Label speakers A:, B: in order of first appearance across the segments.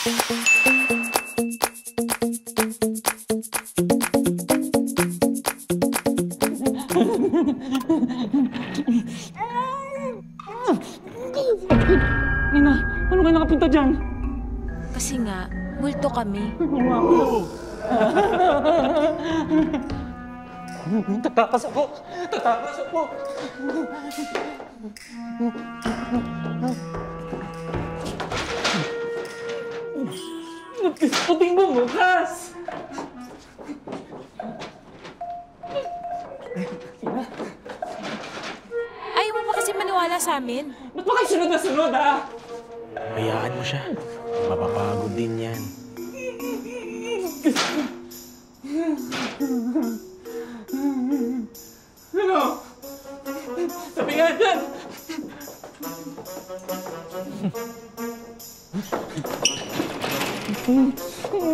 A: Ina, ano kayo nakapunta dyan?
B: Kasi nga, multo kami.
A: Tatakas ako! Tatakas ako! Puting mo bukas!
B: Ayaw mo ba kasi maniwala sa amin?
A: Ba't ba kayo sunod na sunod, ha?
C: Hayaan mo siya. Mapapagod din yan.
A: Ano? Sabi nga dyan!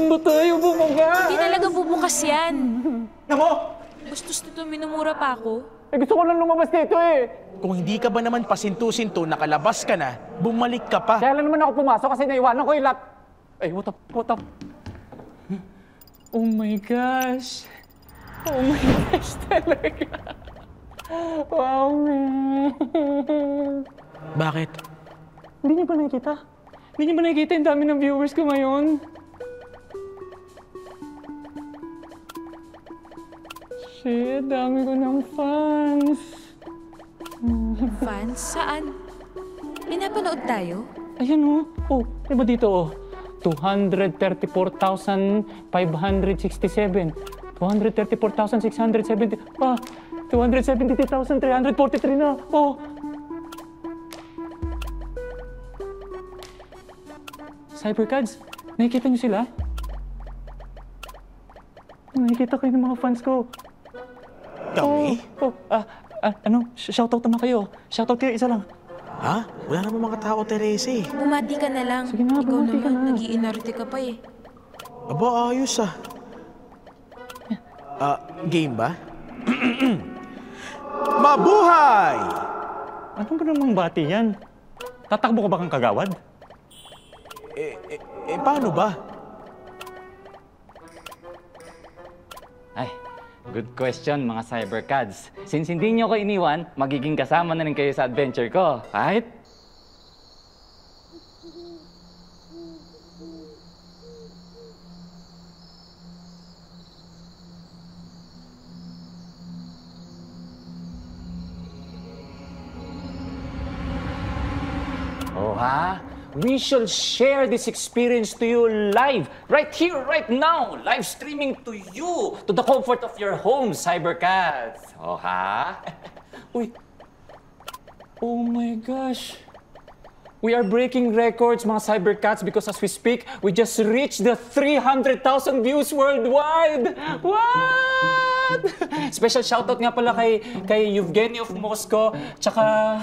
A: Ba't tayo bumuka?
B: Hindi talaga bubukas yan.
A: Nako!
B: Bastos nito, minumura pa ako.
A: Eh, gusto ko lang lumabas dito eh.
C: Kung hindi ka ba naman pasintu-sinto, nakalabas ka na, bumalik ka pa.
A: Kaya lang naman ako pumasok kasi naiwanan ko yung Ay, what up? Oh my gosh. Oh my gosh talaga. Wow, man.
C: Bakit?
A: Hindi niyo ba nakikita? Hindi niyo ba nakikita yung dami ng viewers ko ngayon? Shit, dami ko ng fans.
B: Fans? Saan? Pinapanood tayo?
A: Ayan o. Oh, diba dito oh? 234,567. 234,670. 273,343 na. Oh. Cybercads, nakikita niyo sila? Nakikita kayo ng mga fans ko.
C: Kami?
A: Shoutout naman kayo. Shoutout kayo, isa lang.
C: Ha? Wala naman mga tao, Teresa eh.
B: Bumati ka na lang.
A: Sige na,
B: Ikaw
A: bumati ka
B: naman,
A: na.
B: nag-iinarte ka pa eh.
C: Aba, ayos ah. Game ba? Mabuhay!
A: Ano ba namang bati yan? Tatakbo ka ba kang kagawad?
C: Paano ba?
D: Ay, good question mga Cybercads. Since hindi nyo ko iniwan, magiging kasama na rin kayo sa adventure ko, right? Oh ha? We shall share this experience to you live, right here, right now, live streaming to you, to the comfort of your home, Cybercats. Oh, ha?
A: Uy! Oh my gosh! We are breaking records, mga Cybercats, because as we speak, we just reached the 300,000 views worldwide! What? Special shoutout nga pala kay Yevgeny of Moscow, tsaka...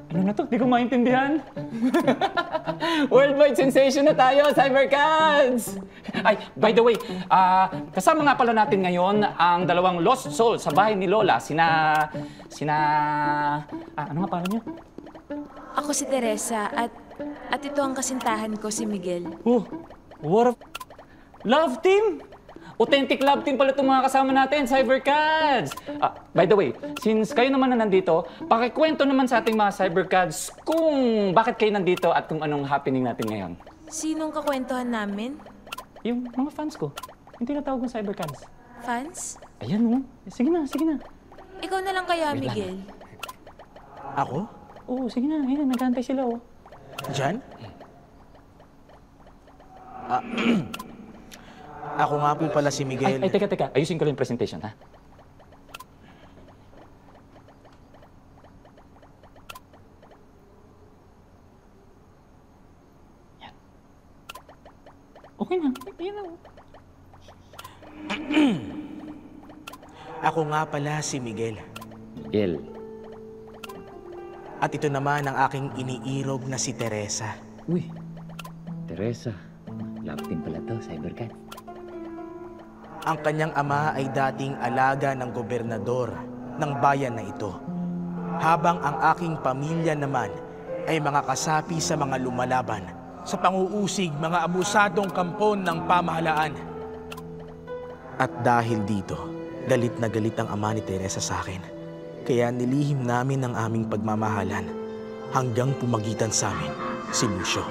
A: Ano na to? Di ko maintindihan. Worldwide sensation na tayo, Cybercats! Ay, by the way, kasama nga pala natin ngayon ang dalawang lost souls sa bahay ni Lola. Ano nga pala niyo?
B: Ako si Teresa at ito ang kasintahan ko, si Miguel.
A: Oh, what a... Love team! Authentic love team pala itong mga kasama natin, Cybercads! By the way, since kayo naman na nandito, pakikwento naman sa ating mga Cybercads kung bakit kayo nandito at kung anong happening natin ngayon.
B: Sinong kakwentuhan namin?
A: Yung mga fans ko. Yung tinatawag ng Cybercads.
B: Fans?
A: Ayan, oh. Sige na.
B: Ikaw na lang kaya,
A: Wait lang.
B: Miguel.
C: Ako?
A: Oo, sige na. Ayan, nag-aantay sila, oh.
C: Diyan? Ako nga po pala si Miguel.
D: Ay, teka. Ayusin ko lang yung presentation, ha? Yan.
A: Okay na. Ayan na, oh.
C: Ako nga pala si Miguel.
D: Miguel.
C: At ito naman ang aking iniirog na si Teresa.
D: Uy, Teresa. Love team pala to, Cybercat.
C: Ang kanyang ama ay dating alaga ng gobernador ng bayan na ito. Habang ang aking pamilya naman ay mga kasapi sa mga lumalaban sa panguusig mga abusadong kampon ng pamahalaan. At dahil dito, galit na galit ang ama ni Teresa sa akin. Kaya nilihim namin ang aming pagmamahalan hanggang pumagitan sa amin si Lucio.